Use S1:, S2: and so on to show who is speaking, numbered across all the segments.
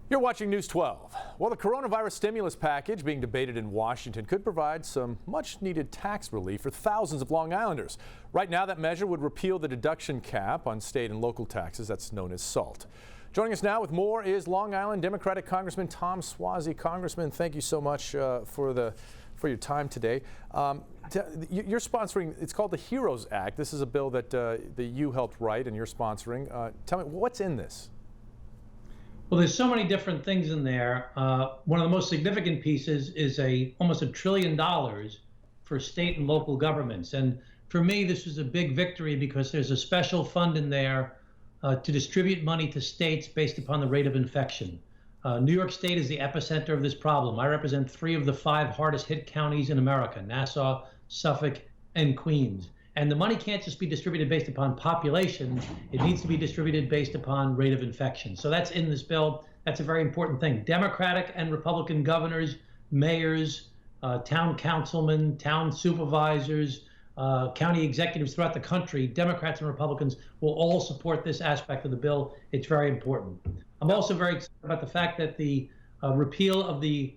S1: You're watching News 12. Well, the coronavirus stimulus package being debated in Washington could provide some much-needed tax relief for thousands of Long Islanders. Right now, that measure would repeal the deduction cap on state and local taxes that's known as SALT. Joining us now with more is Long Island Democratic Congressman Tom Suozzi. Congressman, thank you so much for your time today. You're sponsoring, it's called the HEROES Act. This is a bill that you helped write and you're sponsoring. Tell me, what's in this?
S2: Well, there's so many different things in there. One of the most significant pieces is almost $1 trillion for state and local governments. And for me, this was a big victory because there's a special fund in there to distribute money to states based upon the rate of infection. New York State is the epicenter of this problem. I represent 3 of the 5 hardest hit counties in America: Nassau, Suffolk, and Queens. And the money can't just be distributed based upon population. It needs to be distributed based upon rate of infection. So that's in this bill. That's a very important thing. Democratic and Republican governors, mayors, town councilmen, town supervisors, county executives throughout the country, Democrats and Republicans, will all support this aspect of the bill. It's very important. I'm also very excited about the fact that the repeal of the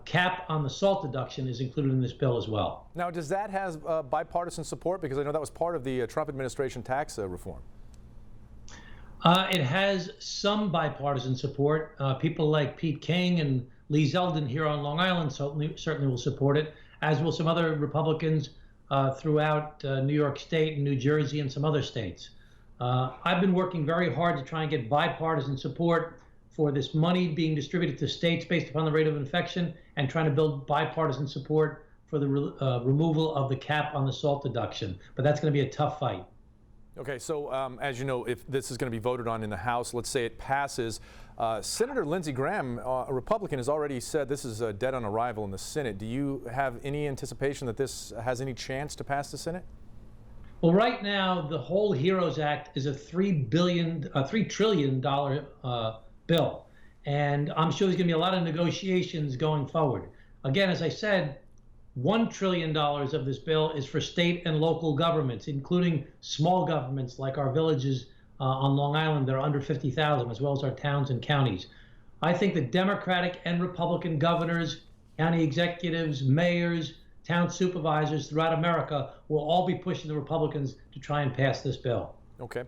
S2: cap on the SALT deduction is included in this bill as well.
S1: Now, does that have bipartisan support? Because I know that was part of the Trump administration tax reform.
S2: It has some bipartisan support. People like Pete King and Lee Zeldin here on Long Island certainly will support it, as will some other Republicans throughout New York State and New Jersey and some other states. I've been working very hard to try and get bipartisan support for this money being distributed to states based upon the rate of infection, and trying to build bipartisan support for the removal of the cap on the SALT deduction. But that's going to be a tough fight.
S1: Okay, so as you know, if this is going to be voted on in the House, let's say it passes, Senator Lindsey Graham, a Republican, has already said this is dead on arrival in the Senate. Do you have any anticipation that this has any chance to pass the Senate?
S2: Well, right now, the whole HEROES Act is a $3 trillion bill. And I'm sure there's going to be a lot of negotiations going forward. Again, as I said, $1 trillion of this bill is for state and local governments, including small governments like our villages on Long Island that are under 50,000, as well as our towns and counties. I think the Democratic and Republican governors, county executives, mayors, town supervisors throughout America will all be pushing the Republicans to try and pass this bill.
S1: Okay.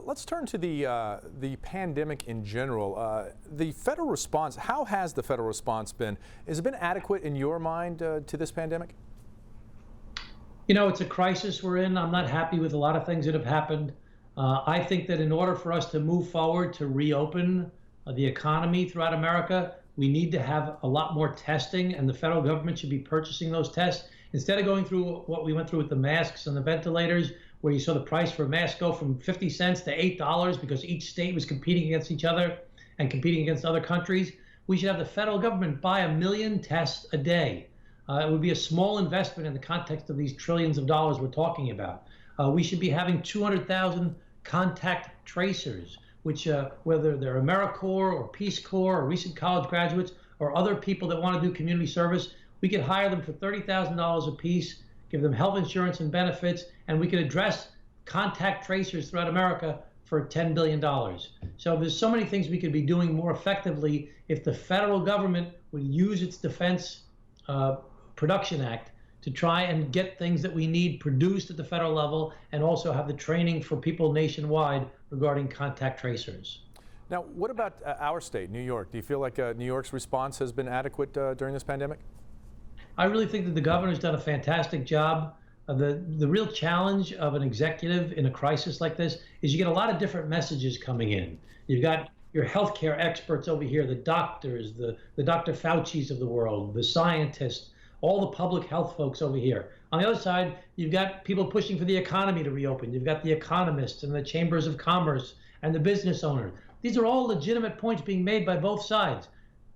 S1: Let's turn to the pandemic in general. The federal response, how has the federal response been? Has it been adequate in your mind to this pandemic?
S2: You know, it's a crisis we're in. I'm not happy with a lot of things that have happened. I think that in order for us to move forward to reopen the economy throughout America, we need to have a lot more testing, and the federal government should be purchasing those tests. Instead of going through what we went through with the masks and the ventilators, where you saw the price for a mask go from 50 cents to $8 because each state was competing against each other and competing against other countries, we should have the federal government buy 1 million tests a day. It would be a small investment in the context of these trillions of dollars we're talking about. We should be having 200,000 contact tracers, which whether they're AmeriCorps or Peace Corps or recent college graduates or other people that want to do community service, we could hire them for $30,000 a piece, give them health insurance and benefits, and we could address contact tracers throughout America for $10 billion. So there's so many things we could be doing more effectively if the federal government would use its Defense Production Act to try and get things that we need produced at the federal level, and also have the training for people nationwide regarding contact tracers.
S1: Now, what about our state, New York? Do you feel like New York's response has been adequate during this pandemic?
S2: I really think that the governor's done a fantastic job. The real challenge of an executive in a crisis like this is you get a lot of different messages coming in. You've got your healthcare experts over here, the doctors, the Dr. Fauci's of the world, the scientists, all the public health folks over here. On the other side, you've got people pushing for the economy to reopen. You've got the economists and the chambers of commerce and the business owners. These are all legitimate points being made by both sides.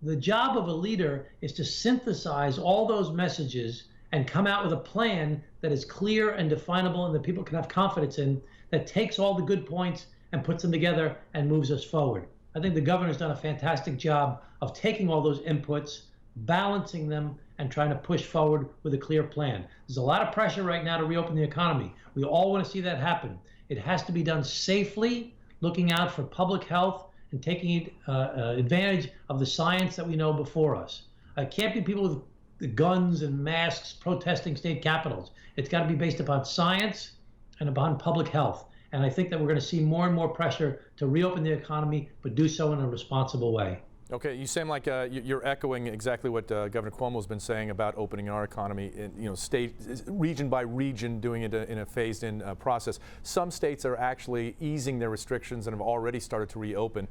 S2: The job of a leader is to synthesize all those messages and come out with a plan that is clear and definable and that people can have confidence in, that takes all the good points and puts them together and moves us forward. I think the governor's done a fantastic job of taking all those inputs, balancing them, and trying to push forward with a clear plan. There's a lot of pressure right now to reopen the economy. We all want to see that happen. It has to be done safely, looking out for public health and taking advantage of the science that we know before us. It can't be people with the guns and masks protesting state capitals. It's got to be based upon science and upon public health. And I think that we're going to see more and more pressure to reopen the economy, but do so in a responsible way.
S1: Okay, you seem like you're echoing exactly what Governor Cuomo's been saying about opening our economy, in, state, region by region, doing it in a phased-in process. Some states are actually easing their restrictions and have already started to reopen.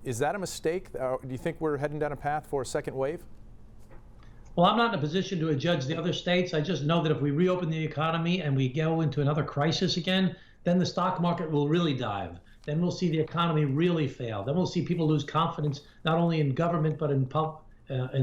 S1: Is that a mistake? Do you think we're heading down a path for a second wave?
S2: Well, I'm not in a position to judge the other states. I just know that if we reopen the economy and we go into another crisis again, then the stock market will really dive. Then we'll see the economy really fail. Then we'll see people lose confidence, not only in government, but in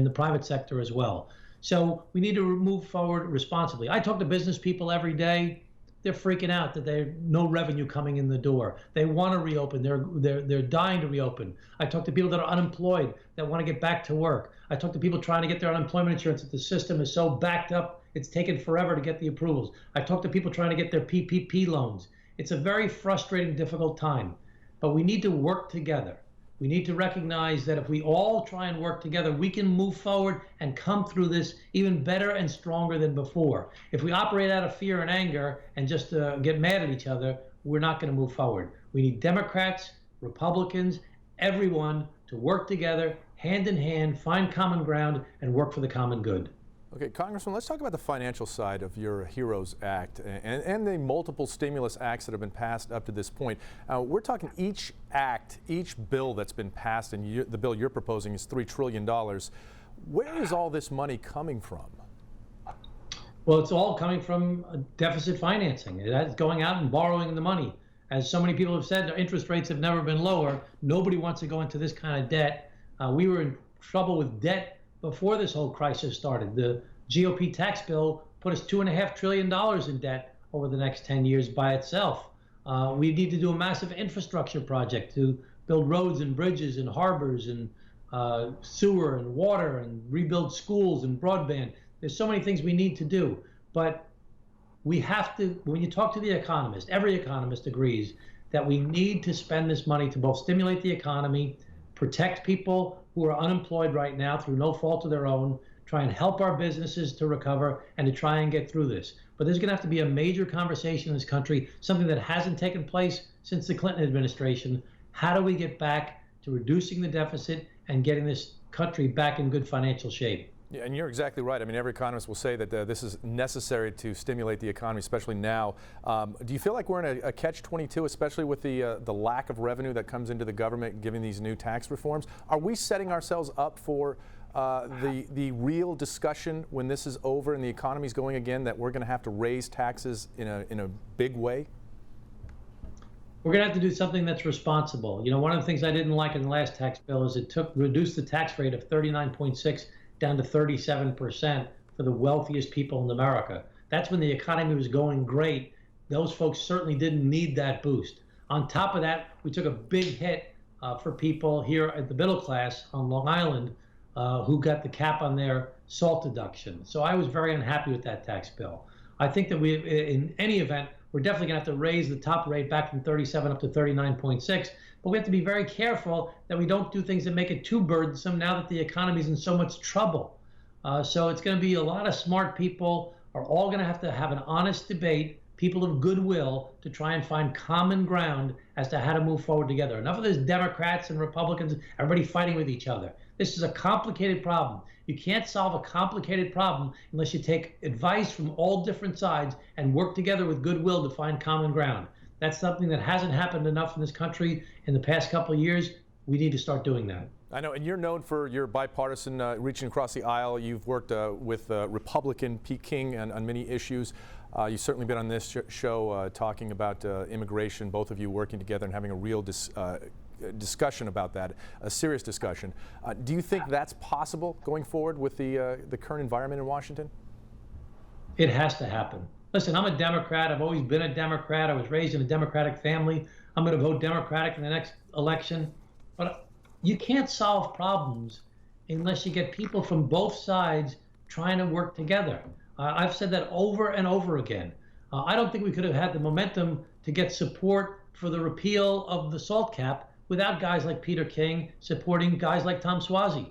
S2: the private sector as well. So we need to move forward responsibly. I talk to business people every day. They're freaking out that there's no revenue coming in the door. They want to reopen. They're dying to reopen. I talk to people that are unemployed that want to get back to work. I talk to people trying to get their unemployment insurance that the system is so backed up, it's taken forever to get the approvals. I talk to people trying to get their PPP loans. It's a very frustrating, difficult time, but we need to work together. We need to recognize that if we all try and work together, we can move forward and come through this even better and stronger than before. If we operate out of fear and anger and just get mad at each other, we're not going to move forward. We need Democrats, Republicans, everyone to work together, hand in hand, find common ground, and work for the common good.
S1: Okay, Congressman, let's talk about the financial side of your HEROES Act and the multiple stimulus acts that have been passed up to this point. We're talking each act, each bill that's been passed, and the bill you're proposing is $3 trillion. Where is all this money coming from?
S2: Well, it's all coming from deficit financing. It's going out and borrowing the money. As so many people have said, interest rates have never been lower. Nobody wants to go into this kind of debt. We were in trouble with debt before this whole crisis started. The GOP tax bill put us $2.5 trillion in debt over the next 10 years by itself. We need to do a massive infrastructure project to build roads and bridges and harbors and sewer and water and rebuild schools and broadband. There's so many things we need to do, but we have to, when you talk to the economist, every economist agrees that we need to spend this money to both stimulate the economy, protect people who are unemployed right now through no fault of their own, try and help our businesses to recover and to try and get through this. But there's going to have to be a major conversation in this country, something that hasn't taken place since the Clinton administration. How do we get back to reducing the deficit and getting this country back in good financial shape?
S1: Yeah, and you're exactly right. I mean, every economist will say that this is necessary to stimulate the economy, especially now. Do you feel like we're in a catch-22, especially with the lack of revenue that comes into the government, given these new tax reforms? Are we setting ourselves up for the real discussion when this is over and the economy's going again, that we're going to have to raise taxes in a big way?
S2: We're going to have to do something that's responsible. You know, one of the things I didn't like in the last tax bill is it reduced the tax rate of 39.6 down to 37% for the wealthiest people in America. That's when the economy was going great. Those folks certainly didn't need that boost. On top of that, we took a big hit for people here at the middle class on Long Island who got the cap on their SALT deduction. So I was very unhappy with that tax bill. I think that in any event, we're definitely going to have to raise the top rate back from 37 up to 39.6. But we have to be very careful that we don't do things that make it too burdensome now that the economy is in so much trouble. So it's going to be a lot of smart people are all going to have an honest debate, people of goodwill, to try and find common ground as to how to move forward together. Enough of this Democrats and Republicans, everybody fighting with each other. This is a complicated problem. You can't solve a complicated problem unless you take advice from all different sides and work together with goodwill to find common ground. That's something that hasn't happened enough in this country in the past couple of years. We need to start doing that.
S1: I know, and you're known for your bipartisan reaching across the aisle. You've worked with Republican Pete King on many issues. You've certainly been on this show talking about immigration, both of you working together and having a real discussion about that, a serious discussion. Do you think that's possible going forward with the current environment in Washington?
S2: It has to happen. Listen, I'm a Democrat. I've always been a Democrat. I was raised in a Democratic family. I'm going to vote Democratic in the next election. But you can't solve problems unless you get people from both sides trying to work together. I've said that over and over again. I don't think we could have had the momentum to get support for the repeal of the SALT cap without guys like Peter King supporting guys like Tom Suozzi.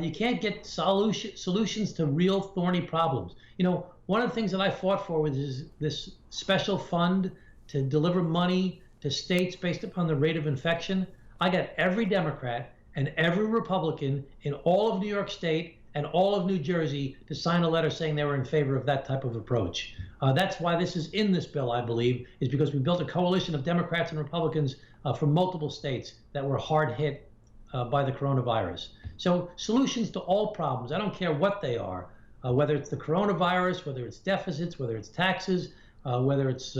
S2: You can't get solutions to real thorny problems. You know, one of the things that I fought for was this special fund to deliver money to states based upon the rate of infection. I got every Democrat and every Republican in all of New York State and all of New Jersey to sign a letter saying they were in favor of that type of approach. That's why this is in this bill, I believe, is because we built a coalition of Democrats and Republicans from multiple states that were hard hit by the coronavirus. So solutions to all problems, I don't care what they are, whether it's the coronavirus, whether it's deficits, whether it's taxes, whether it's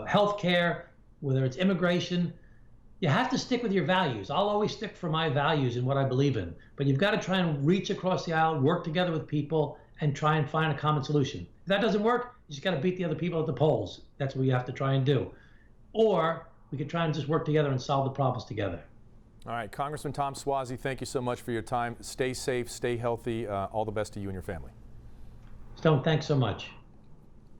S2: health care, whether it's immigration. You have to stick with your values. I'll always stick for my values and what I believe in. But you've got to try and reach across the aisle, work together with people, and try and find a common solution. If that doesn't work, you just got to beat the other people at the polls. That's what you have to try and do. Or we could try and just work together and solve the problems together.
S1: All right, Congressman Tom Suozzi, thank you so much for your time. Stay safe, stay healthy. All the best to you and your family.
S2: Stone, thanks so much.